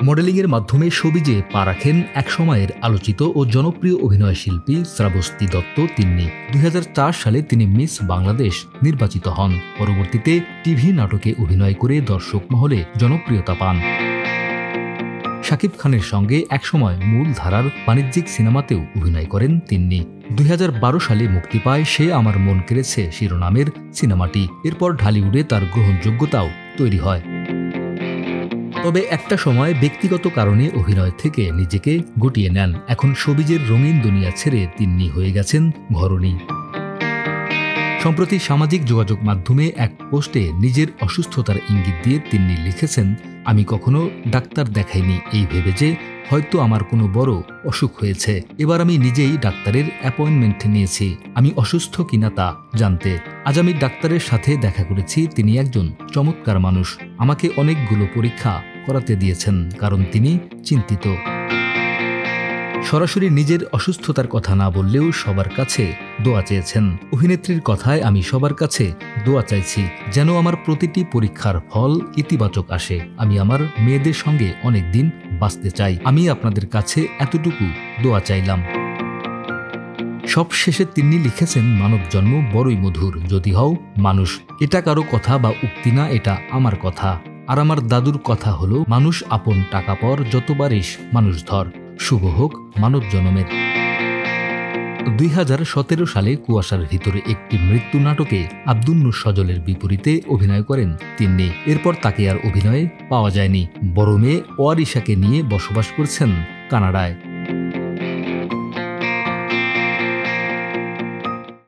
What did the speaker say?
মডেলিংয়ের মাধ্যমে শোবিজে পা রাখেন একসময়ের আলোচিত ও জনপ্রিয় অভিনয় শিল্পী শ্রাবস্তী দত্ত তিন্নি। ২০০৪ সালে তিনি মিস বাংলাদেশ নির্বাচিত হন। পরবর্তীতে টিভি নাটকে অভিনয় করে দর্শক মহলে জনপ্রিয়তা পান। শাকিব খানের সঙ্গে একসময় মূল ধারার বাণিজ্যিক সিনেমাতেও অভিনয় করেন তিন্নি। ২০১২ সালে মুক্তি পায় সে আমার মন কেড়েছে শিরোনামের সিনেমাটি। এরপর ঢালিউডে তার গ্রহণযোগ্যতাও তৈরি হয়। তবে একটা সময় ব্যক্তিগত কারণে অভিনয় থেকে নিজেকে গুটিয়ে নেন। এখন শোবিজের রঙিন দুনিয়া ছেড়ে তিন্নি হয়ে গেছেন ঘরণী। সম্প্রতি সামাজিক যোগাযোগ মাধ্যমে এক পোস্টে নিজের অসুস্থতার ইঙ্গিত দিয়ে তিন্নি লিখেছেন, আমি কখনো ডাক্তার দেখাইনি এই ভেবে যে হয়তো আমার কোনো বড় অসুখ হয়েছে। এবার আমি নিজেই ডাক্তারের অ্যাপয়েন্টমেন্ট নিয়েছি আমি অসুস্থ কিনা তা জানতে। আজ আমি ডাক্তারের সাথে দেখা করেছি। তিনি একজন চমৎকার মানুষ। আমাকে অনেকগুলো পরীক্ষা করাতে দিয়েছেন কারণ তিনি চিন্তিত। সরাসরি নিজের অসুস্থতার কথা না বললেও সবার কাছে দোয়া চেয়েছেন। অভিনেত্রীর কথায়, আমি সবার কাছে দোয়া চাইছি যেন আমার প্রতিটি পরীক্ষার ফল ইতিবাচক আসে। আমি আমার মেয়েদের সঙ্গে অনেক দিন বাঁচতে চাই। আমি আপনাদের কাছে এতটুকু দোয়া চাইলাম। সব শেষে তিনি লিখেছেন, মানব জন্ম বড়ই মধুর, যদি হও মানুষ। এটা কারো কথা বা উক্তি না, এটা আমার কথা। আর আমার দাদুর কথা হলো, মানুষ আপন টাকা পর যত পারিস মানুষ ধর। শুভ হোক মানব জন্মের। ২০১৭ সালে কুয়াশার ভিতরে একটি মৃত্যু নাটকে আব্দুন্নুর সজলের বিপরীতে অভিনয় করেন তিন্নি। এরপর তাকে আর অভিনয়ে পাওয়া যায়নি। বড় মেয়ে ওয়ারিশাকে নিয়ে বসবাস করছেন কানাডায়।